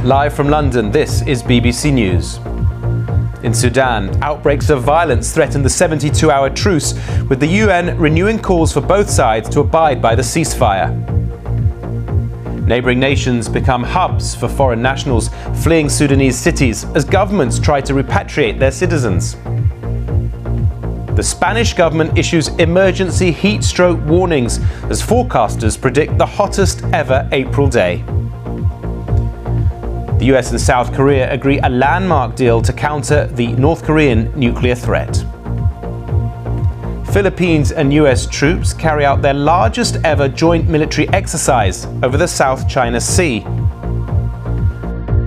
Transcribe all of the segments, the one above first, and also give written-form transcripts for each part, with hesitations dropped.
Live from London, this is BBC News. In Sudan, outbreaks of violence threaten the 72-hour truce, with the UN renewing calls for both sides to abide by the ceasefire. Neighbouring nations become hubs for foreign nationals fleeing Sudanese cities as governments try to repatriate their citizens. The Spanish government issues emergency heat stroke warnings as forecasters predict the hottest ever April day. The US and South Korea agree a landmark deal to counter the North Korean nuclear threat. Philippines and US troops carry out their largest ever joint military exercise over the South China Sea.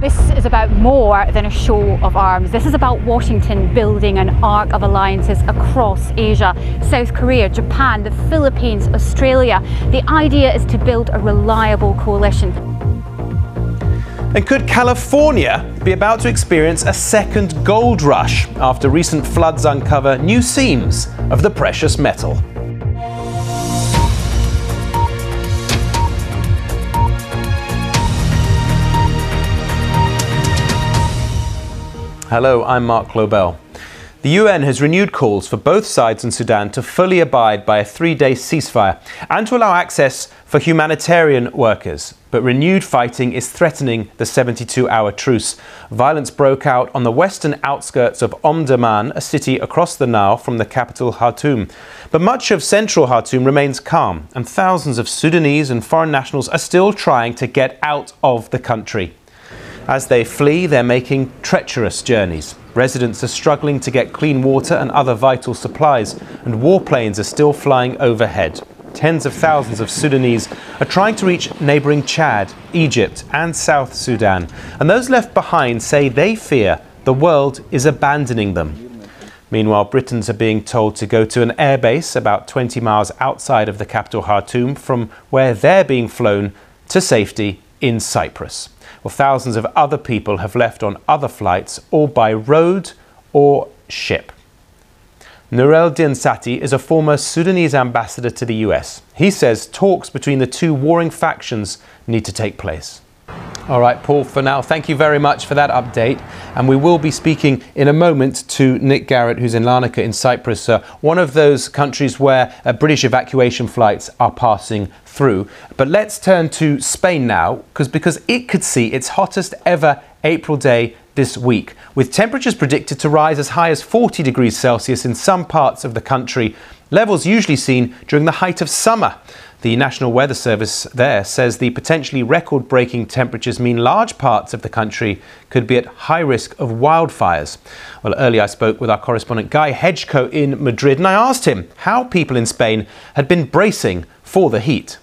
This is about more than a show of arms. This is about Washington building an arc of alliances across Asia, South Korea, Japan, the Philippines, Australia. The idea is to build a reliable coalition. And could California be about to experience a second gold rush after recent floods uncover new seams of the precious metal? Hello, I'm Mark Lobel. The UN has renewed calls for both sides in Sudan to fully abide by a 3-day ceasefire and to allow access for humanitarian workers. But renewed fighting is threatening the 72-hour truce. Violence broke out on the western outskirts of Omdurman, a city across the Nile from the capital Khartoum. But much of central Khartoum remains calm, and thousands of Sudanese and foreign nationals are still trying to get out of the country. As they flee, they're making treacherous journeys. Residents are struggling to get clean water and other vital supplies, and warplanes are still flying overhead. Tens of thousands of Sudanese are trying to reach neighbouring Chad, Egypt and South Sudan, and those left behind say they fear the world is abandoning them. Meanwhile, Britons are being told to go to an airbase about 20 miles outside of the capital Khartoum, from where they're being flown to safety in Cyprus. Well, thousands of other people have left on other flights, or by road or ship. Nourel Dinsati is a former Sudanese ambassador to the US. He says talks between the two warring factions need to take place. All right, Paul, for now, thank you very much for that update. And we will be speaking in a moment to Nick Garrett, who's in Larnaca in Cyprus, one of those countries where British evacuation flights are passing through. But let's turn to Spain now, because it could see its hottest ever April day this week, with temperatures predicted to rise as high as 40 degrees Celsius in some parts of the country, levels usually seen during the height of summer. The National Weather Service there says the potentially record-breaking temperatures mean large parts of the country could be at high risk of wildfires. Well, earlier I spoke with our correspondent Guy Hedgecoe in Madrid, and I asked him how people in Spain had been bracing for the heat.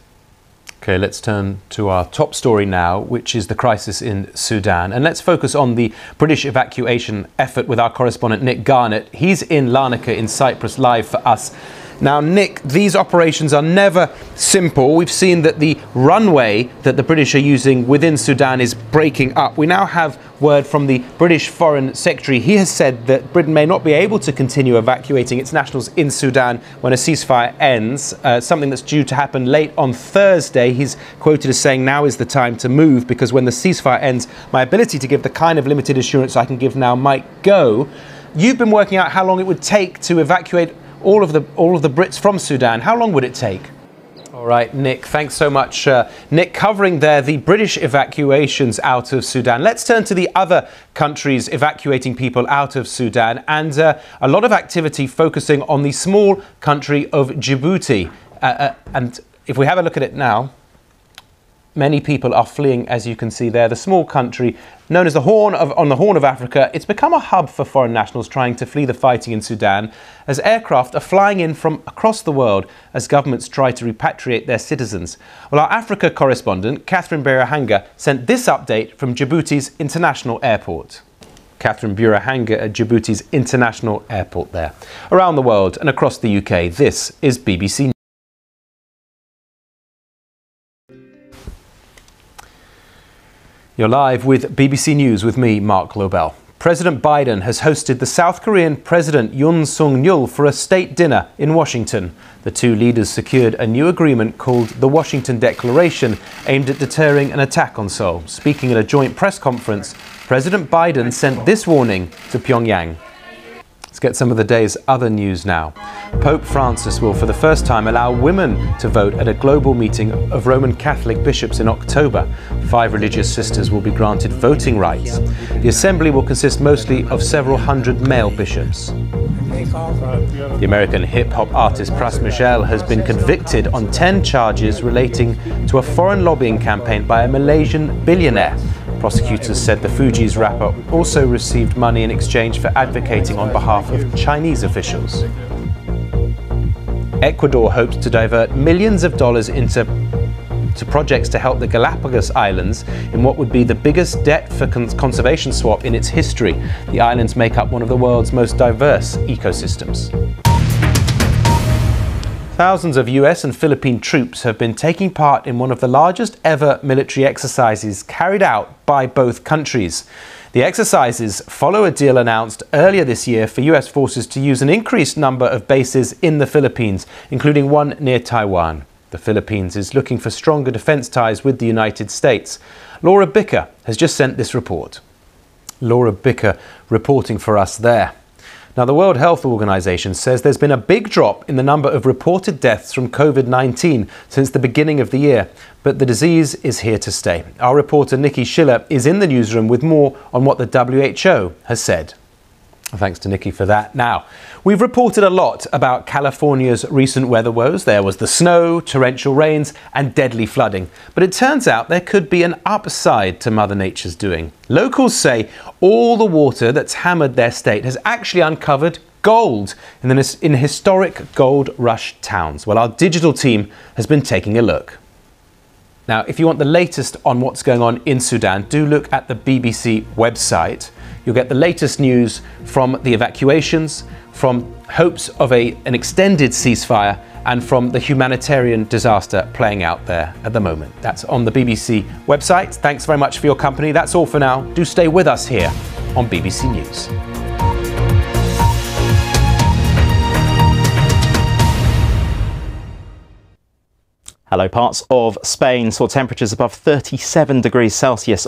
Okay, let's turn to our top story now, which is the crisis in Sudan. And let's focus on the British evacuation effort with our correspondent Nick Garnett. He's in Larnaca in Cyprus, live for us. Now, Nick, these operations are never simple. We've seen that the runway that the British are using within Sudan is breaking up. We now have word from the British Foreign Secretary. He has said that Britain may not be able to continue evacuating its nationals in Sudan when a ceasefire ends, something that's due to happen late on Thursday. He's quoted as saying, "Now is the time to move, because when the ceasefire ends, my ability to give the kind of limited assurance I can give now might go." You've been working out how long it would take to evacuate all of the Brits from Sudan. How long would it take? All right, Nick, thanks so much. Nick, covering there the British evacuations out of Sudan. Let's turn to the other countries evacuating people out of Sudan, and a lot of activity focusing on the small country of Djibouti. And if we have a look at it now, many people are fleeing, as you can see there. The small country known as the Horn of Africa, it's become a hub for foreign nationals trying to flee the fighting in Sudan, as aircraft are flying in from across the world as governments try to repatriate their citizens. Well, our Africa correspondent, Catherine Birahanga, sent this update from Djibouti's international airport. Catherine Birahanga at Djibouti's international airport there. Around the world and across the UK, this is BBC News. You're live with BBC News with me, Mark Lobel. President Biden has hosted the South Korean President Yoon Suk-yeol for a state dinner in Washington. The two leaders secured a new agreement called the Washington Declaration, aimed at deterring an attack on Seoul. Speaking at a joint press conference, President Biden sent this warning to Pyongyang. Let's get some of the day's other news now. Pope Francis will for the first time allow women to vote at a global meeting of Roman Catholic bishops in October. 5 religious sisters will be granted voting rights. The assembly will consist mostly of several hundred male bishops. The American hip-hop artist Pras Michel has been convicted on 10 charges relating to a foreign lobbying campaign by a Malaysian billionaire. Prosecutors said the Fugees rapper also received money in exchange for advocating on behalf of Chinese officials. Ecuador hopes to divert millions of dollars into projects to help the Galapagos Islands in what would be the biggest debt for conservation swap in its history. The islands make up one of the world's most diverse ecosystems. Thousands of US and Philippine troops have been taking part in one of the largest ever military exercises carried out by both countries. The exercises follow a deal announced earlier this year for US forces to use an increased number of bases in the Philippines, including one near Taiwan. The Philippines is looking for stronger defence ties with the United States. Laura Bicker has just sent this report. Laura Bicker reporting for us there. Now, the World Health Organization says there's been a big drop in the number of reported deaths from COVID-19 since the beginning of the year, but the disease is here to stay. Our reporter Nikki Schiller is in the newsroom with more on what the WHO has said. Thanks to Nikki for that. Now, we've reported a lot about California's recent weather woes. There was the snow, torrential rains and deadly flooding. But it turns out there could be an upside to Mother Nature's doing. Locals say all the water that's hammered their state has actually uncovered gold in historic gold rush towns. Well, our digital team has been taking a look. Now, if you want the latest on what's going on in Sudan, do look at the BBC website. You'll get the latest news from the evacuations, from hopes of an extended ceasefire, and from the humanitarian disaster playing out there at the moment. That's on the BBC website. Thanks very much for your company. That's all for now. Do stay with us here on BBC News. Hello, parts of Spain saw temperatures above 37 degrees Celsius